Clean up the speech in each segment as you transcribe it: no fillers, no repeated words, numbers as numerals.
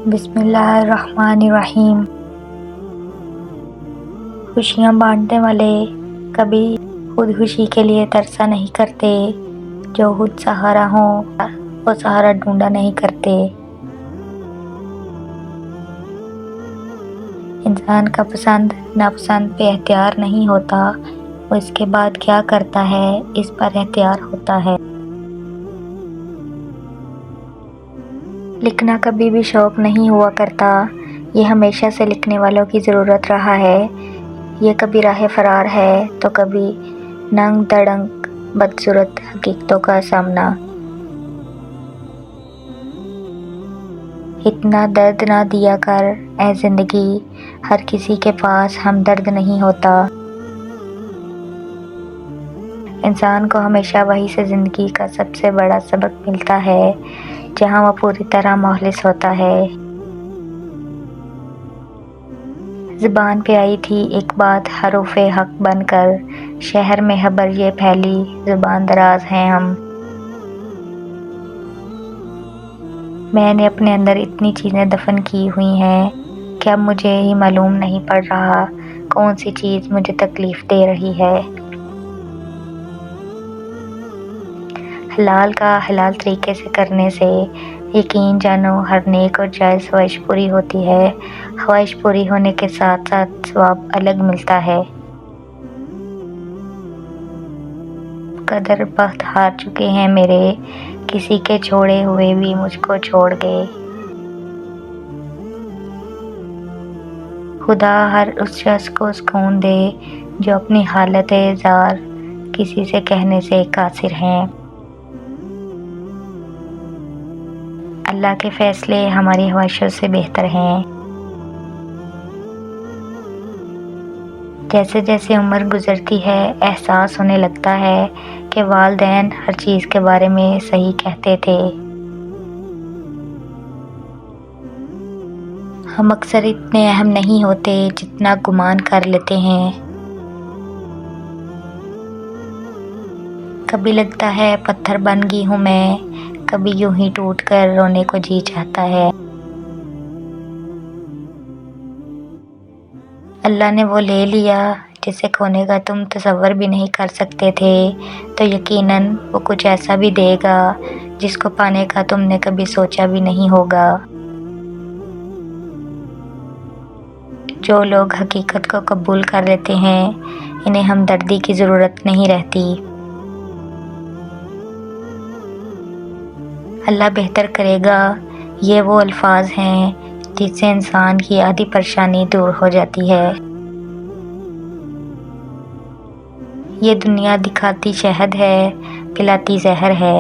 بسم اللہ الرحمن الرحیم۔ خوشیاں بانٹنے والے کبھی خود خوشی کے لیے ترسا نہیں کرتے، جو خود سہارا ہوں وہ سہارا ڈھونڈا نہیں کرتے۔ انسان کا پسند ناپسند پہ اختیار نہیں ہوتا، وہ اس کے بعد کیا کرتا ہے اس پر اختیار ہوتا ہے۔ لکھنا کبھی بھی شوق نہیں ہوا کرتا، یہ ہمیشہ سے لکھنے والوں کی ضرورت رہا ہے۔ یہ کبھی راہ فرار ہے تو کبھی ننگ دڑنگ بدصورت حقیقتوں کا سامنا۔ اتنا درد نہ دیا کر اے زندگی، ہر کسی کے پاس ہمدرد نہیں ہوتا۔ انسان کو ہمیشہ وہی سے زندگی کا سب سے بڑا سبق ملتا ہے جہاں وہ پوری طرح مخلص ہوتا ہے۔ زبان پہ آئی تھی ایک بات حروف حق بن کر، شہر میں خبر یہ پھیلی زبان دراز ہیں ہم۔ میں نے اپنے اندر اتنی چیزیں دفن کی ہوئی ہیں کہ اب مجھے ہی معلوم نہیں پڑ رہا کون سی چیز مجھے تکلیف دے رہی ہے۔ حلال کا حلال طریقے سے کرنے سے یقین جانو ہر نیک اور جائز خواہش پوری ہوتی ہے۔ خواہش پوری ہونے کے ساتھ ساتھ ثواب الگ ملتا ہے۔ قدر بخت ہار چکے ہیں میرے، کسی کے چھوڑے ہوئے بھی مجھ کو چھوڑ گئے۔ خدا ہر اس شخص کو سکون دے جو اپنی حالت زار کسی سے کہنے سے قاصر ہیں۔ اللہ کے فیصلے ہماری خواہشوں سے بہتر ہیں۔ جیسے جیسے عمر گزرتی ہے احساس ہونے لگتا ہے کہ والدین ہر چیز کے بارے میں صحیح کہتے تھے۔ ہم اکثر اتنے اہم نہیں ہوتے جتنا گمان کر لیتے ہیں۔ کبھی لگتا ہے پتھر بن گئی ہوں میں، کبھی یوں ہی ٹوٹ کر رونے کو جی چاہتا ہے۔ اللہ نے وہ لے لیا جسے کھونے کا تم تصور بھی نہیں کر سکتے تھے، تو یقیناً وہ کچھ ایسا بھی دے گا جس کو پانے کا تم نے کبھی سوچا بھی نہیں ہوگا۔ جو لوگ حقیقت کو قبول کر لیتے ہیں انہیں ہمدردی کی ضرورت نہیں رہتی۔ اللہ بہتر کرے گا، یہ وہ الفاظ ہیں جس سے انسان کی آدھی پریشانی دور ہو جاتی ہے۔ یہ دنیا دکھاتی شہد ہے، پلاتی زہر ہے۔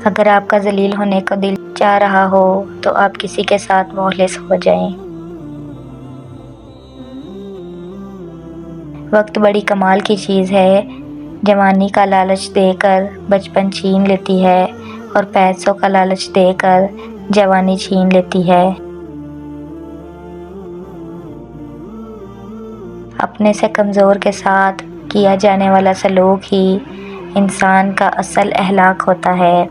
اگر آپ کا ذلیل ہونے کو دل چاہ رہا ہو تو آپ کسی کے ساتھ مخلص ہو جائیں۔ وقت بڑی کمال کی چیز ہے، جوانی کا لالچ دے کر بچپن چھین لیتی ہے اور پیسوں کا لالچ دے کر جوانی چھین لیتی ہے۔ اپنے سے کمزور کے ساتھ کیا جانے والا سلوک ہی انسان کا اصل اخلاق ہوتا ہے۔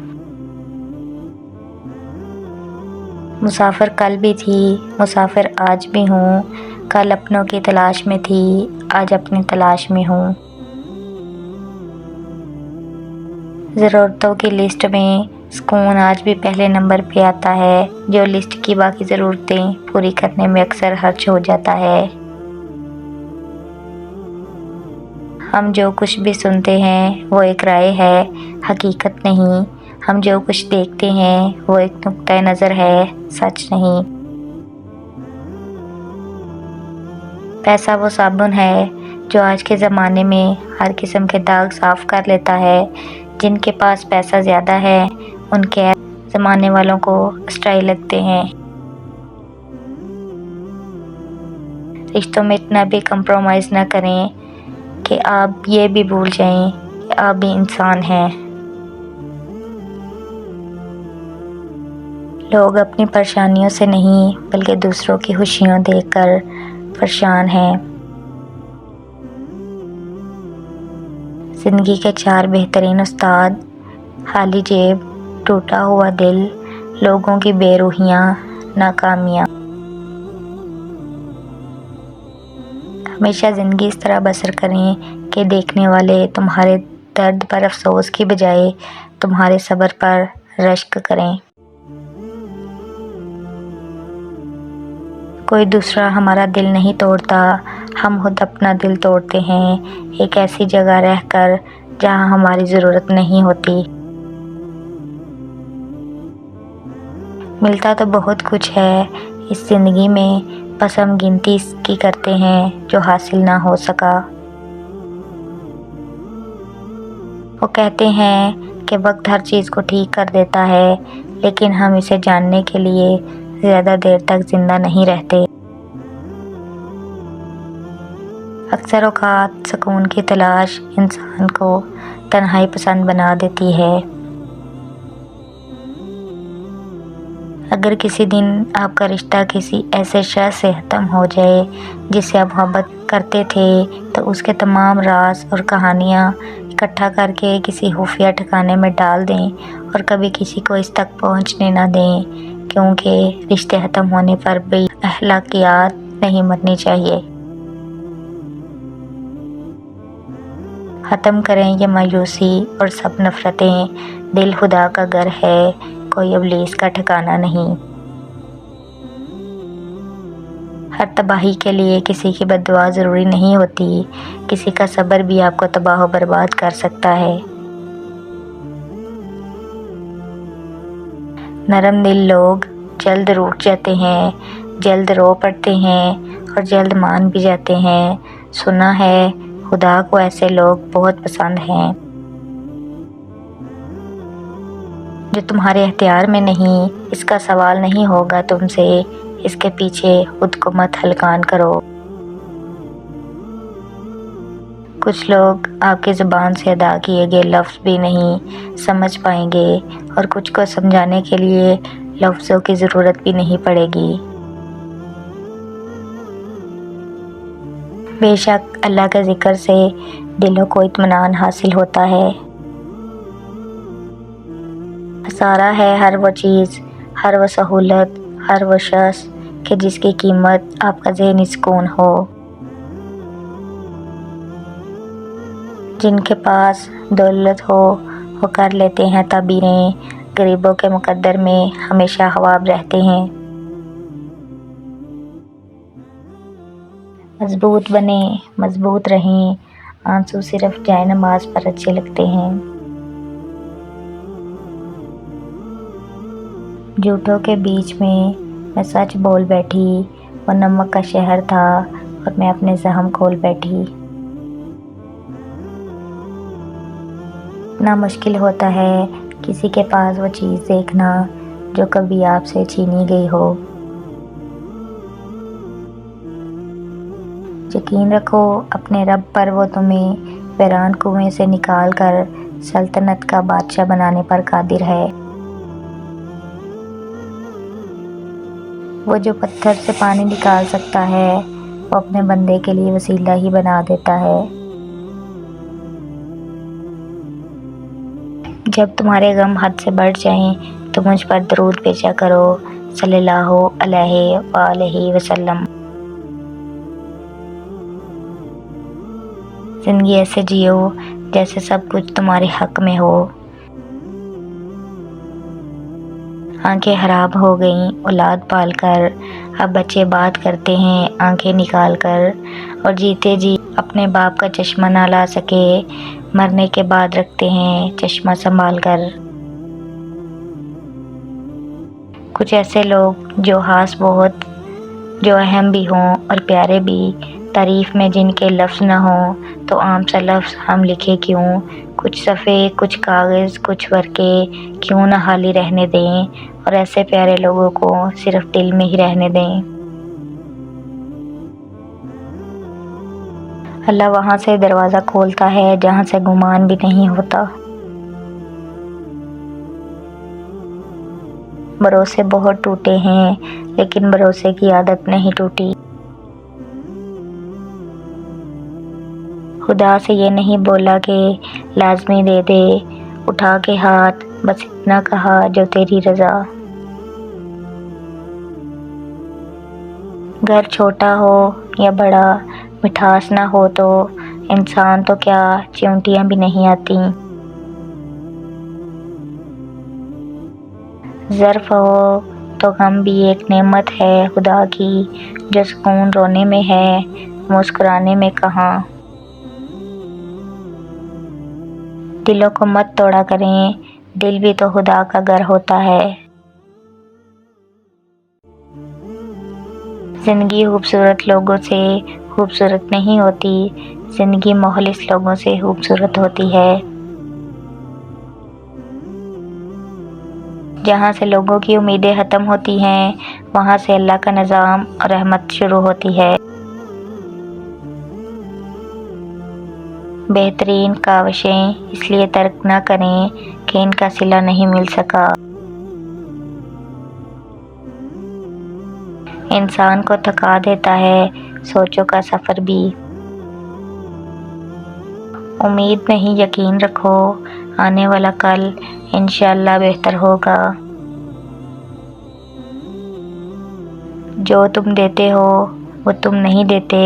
مسافر کل بھی تھی، مسافر آج بھی ہوں، کل اپنوں کی تلاش میں تھی، آج اپنی تلاش میں ہوں۔ ضرورتوں کی لسٹ میں سکون آج بھی پہلے نمبر پہ آتا ہے، جو لسٹ کی باقی ضرورتیں پوری کرنے میں اکثر خرچ ہو جاتا ہے۔ ہم جو کچھ بھی سنتے ہیں وہ ایک رائے ہے، حقیقت نہیں۔ ہم جو کچھ دیکھتے ہیں وہ ایک نقطہ نظر ہے، سچ نہیں۔ پیسہ وہ صابن ہے جو آج کے زمانے میں ہر قسم کے داغ صاف کر لیتا ہے۔ جن کے پاس پیسہ زیادہ ہے ان کے زمانے والوں کو اسٹائل لگتے ہیں۔ رشتوں میں اتنا بھی کمپرومائز نہ کریں کہ آپ یہ بھی بھول جائیں کہ آپ بھی انسان ہیں۔ لوگ اپنی پریشانیوں سے نہیں بلکہ دوسروں کی خوشیاں دیکھ کر پریشان ہیں۔ زندگی کے 4 بہترین استاد: خالی جیب، ٹوٹا ہوا دل، لوگوں کی بے روحیاں، ناکامیاں۔ ہمیشہ زندگی اس طرح بسر کریں کہ دیکھنے والے تمہارے درد پر افسوس کی بجائے تمہارے صبر پر رشک کریں۔ کوئی دوسرا ہمارا دل نہیں توڑتا، ہم خود اپنا دل توڑتے ہیں، ایک ایسی جگہ رہ کر جہاں ہماری ضرورت نہیں ہوتی۔ ملتا تو بہت کچھ ہے اس زندگی میں، بس ہم گنتی اس کی کرتے ہیں جو حاصل نہ ہو سکا۔ وہ کہتے ہیں کہ وقت ہر چیز کو ٹھیک کر دیتا ہے، لیکن ہم اسے جاننے کے لیے زیادہ دیر تک زندہ نہیں رہتے۔ اکثر اوقات سکون کی تلاش انسان کو تنہائی پسند بنا دیتی ہے۔ اگر کسی دن آپ کا رشتہ کسی ایسے شخص سے ختم ہو جائے جس سے آپ محبت کرتے تھے، تو اس کے تمام راز اور کہانیاں اکٹھا کر کے کسی خفیہ ٹھکانے میں ڈال دیں اور کبھی کسی کو اس تک پہنچنے نہ دیں، کیونکہ رشتے ختم ہونے پر بھی اخلاقیات نہیں مرنی چاہیے۔ ختم کریں یہ مایوسی اور سب نفرتیں، دل خدا کا گھر ہے، کوئی ابلیس کا ٹھکانہ نہیں۔ ہر تباہی کے لیے کسی کی بد دعا ضروری نہیں ہوتی، کسی کا صبر بھی آپ کو تباہ و برباد کر سکتا ہے۔ نرم دل لوگ جلد روٹھ جاتے ہیں، جلد رو پڑتے ہیں اور جلد مان بھی جاتے ہیں۔ سنا ہے خدا کو ایسے لوگ بہت پسند ہیں۔ جو تمہارے اختیار میں نہیں، اس کا سوال نہیں ہوگا تم سے، اس کے پیچھے خود کو مت ہلکان کرو۔ کچھ لوگ آپ کی زبان سے ادا کیے گئے لفظ بھی نہیں سمجھ پائیں گے اور کچھ کو سمجھانے کے لیے لفظوں کی ضرورت بھی نہیں پڑے گی۔ بے شک اللہ کے ذکر سے دلوں کو اطمینان حاصل ہوتا ہے۔ خسارہ ہے ہر وہ چیز، ہر وہ سہولت، ہر وہ شخص کہ جس کی قیمت آپ کا ذہنی سکون ہو۔ جن کے پاس دولت ہو وہ کر لیتے ہیں تعبیریں، غریبوں کے مقدر میں ہمیشہ خواب رہتے ہیں۔ مضبوط بنیں، مضبوط رہیں، آنسو صرف جائے نماز پر اچھے لگتے ہیں۔ جھوٹوں کے بیچ میں سچ بول بیٹھی، وہ نمک کا شہر تھا اور میں اپنے زخم کھول بیٹھی۔ اتنا مشکل ہوتا ہے کسی کے پاس وہ چیز دیکھنا جو کبھی آپ سے چھینی گئی ہو۔ یقین رکھو اپنے رب پر، وہ تمہیں ویران کنویں سے نکال کر سلطنت کا بادشاہ بنانے پر قادر ہے۔ وہ جو پتھر سے پانی نکال سکتا ہے، وہ اپنے بندے کے لیے وسیلہ ہی بنا دیتا ہے۔ جب تمہارے غم حد سے بڑھ جائیں تو مجھ پر درود بھیجا کرو، صلی اللہ علیہ وآلہ وسلم۔ زندگی ایسے جیو جیسے سب کچھ تمہارے حق میں ہو۔ آنکھیں خراب ہو گئیں اولاد پال کر، اب بچے بات کرتے ہیں آنکھیں نکال کر، اور جیتے جی اپنے باپ کا چشمہ نہ لا سکے، مرنے کے بعد رکھتے ہیں چشمہ سنبھال کر۔ کچھ ایسے لوگ جو خاص بہت، جو اہم بھی ہوں اور پیارے بھی، تعریف میں جن کے لفظ نہ ہوں تو عام سا لفظ ہم لکھے کیوں، کچھ صفحے، کچھ کاغذ، کچھ ورقے کیوں نہ خالی رہنے دیں اور ایسے پیارے لوگوں کو صرف دل میں ہی رہنے دیں۔ اللہ وہاں سے دروازہ کھولتا ہے جہاں سے گمان بھی نہیں ہوتا۔ بھروسے بہت ٹوٹے ہیں لیکن بھروسے کی عادت نہیں ٹوٹی۔ خدا سے یہ نہیں بولا کہ لازمی دے دے، اٹھا کے ہاتھ بس اتنا کہا جو تیری رضا۔ گھر چھوٹا ہو یا بڑا، مٹھاس نہ ہو تو انسان تو کیا چیونٹیاں بھی نہیں آتی۔ ظرف ہو تو غم بھی ایک نعمت ہے خدا کی، جو سکون رونے میں ہے مسکرانے میں کہاں۔ دلوں کو مت توڑا کریں، دل بھی تو خدا کا گھر ہوتا ہے۔ زندگی خوبصورت لوگوں سے خوبصورت نہیں ہوتی، زندگی مخلص لوگوں سے خوبصورت ہوتی ہے۔ جہاں سے لوگوں کی امیدیں ختم ہوتی ہیں، وہاں سے اللہ کا نظام اور رحمت شروع ہوتی ہے۔ بہترین کاوشیں اس لیے ترک نہ کریں کہ ان کا صلہ نہیں مل سکا۔ انسان کو تھکا دیتا ہے سوچوں کا سفر بھی۔ امید نہیں یقین رکھو، آنے والا کل انشاءاللہ بہتر ہوگا۔ جو تم دیتے ہو وہ تم نہیں دیتے،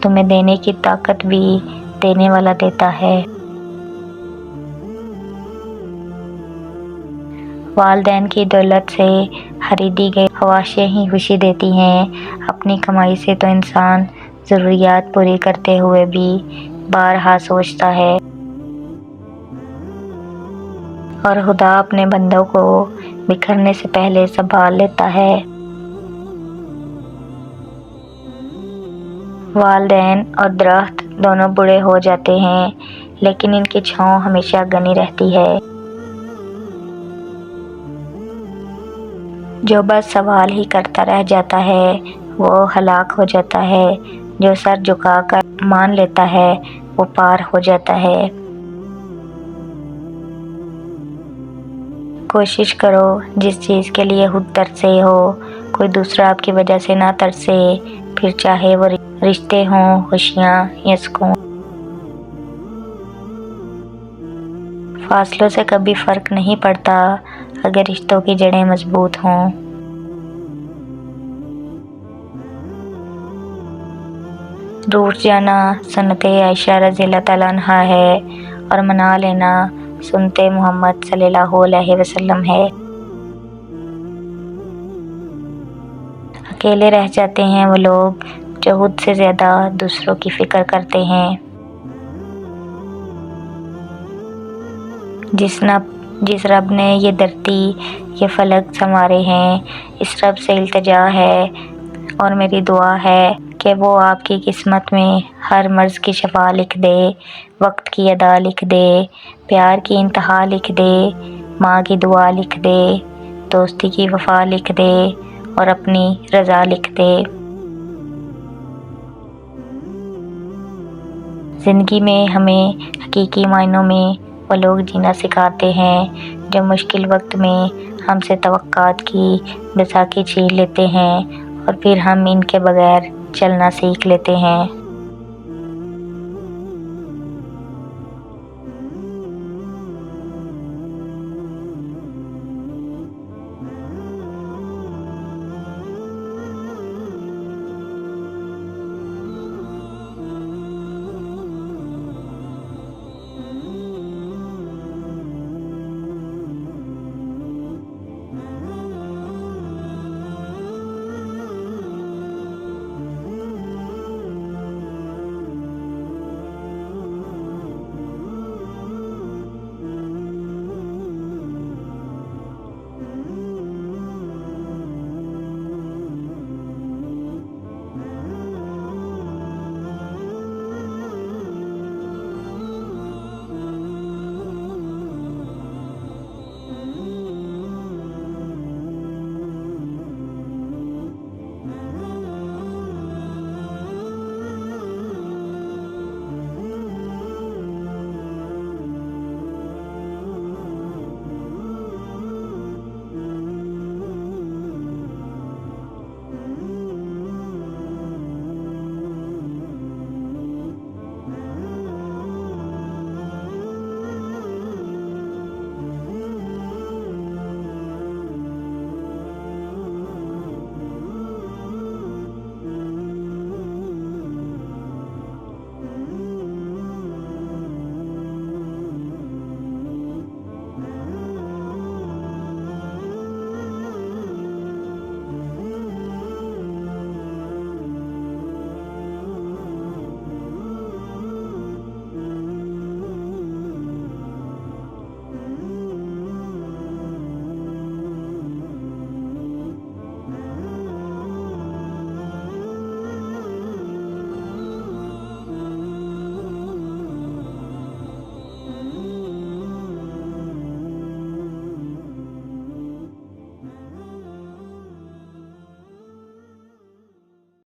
تمہیں دینے کی طاقت بھی دینے والا دیتا ہے۔ والدین کی دولت سے خریدی گئی خواہشیں ہی خوشی دیتی ہیں، اپنی کمائی سے تو انسان ضروریات پوری کرتے ہوئے بھی بارہا سوچتا ہے، اور خدا اپنے بندوں کو بکھرنے سے پہلے سنبھال لیتا ہے۔ والدین اور درخت دونوں بوڑھے ہو جاتے ہیں، لیکن ان کی چھاؤں ہمیشہ گھنی رہتی ہے۔ جو بس سوال ہی کرتا رہ جاتا ہے وہ ہلاک ہو جاتا ہے، جو سر جھکا کر مان لیتا ہے وہ پار ہو جاتا ہے۔ کوشش کرو جس چیز کے لیے خود ترسے ہو کوئی دوسرا آپ کی وجہ سے نہ ترسے، پھر چاہے وہ رشتے ہوں، خوشیاں یا سکون۔ فاصلوں سے کبھی فرق نہیں پڑتا اگر رشتوں کی جڑیں مضبوط ہوں۔ روٹھ جانا سنت عائشہ رضی اللہ تعالیٰ عنہا ہے، اور منا لینا سنت محمد صلی اللہ علیہ وسلم ہے۔ اکیلے رہ جاتے ہیں وہ لوگ جو خود سے زیادہ دوسروں کی فکر کرتے ہیں۔ جس رب نے یہ دھرتی یہ فلک سنوارے ہیں، اس رب سے التجا ہے اور میری دعا ہے کہ وہ آپ کی قسمت میں ہر مرض کی شفا لکھ دے، وقت کی ادا لکھ دے، پیار کی انتہا لکھ دے، ماں کی دعا لکھ دے، دوستی کی وفا لکھ دے اور اپنی رضا لکھ دے۔ زندگی میں ہمیں حقیقی معنوں میں وہ لوگ جینا سکھاتے ہیں جو مشکل وقت میں ہم سے توقعات کی بیساکھی چھین لیتے ہیں اور پھر ہم ان کے بغیر چلنا سیکھ لیتے ہیں۔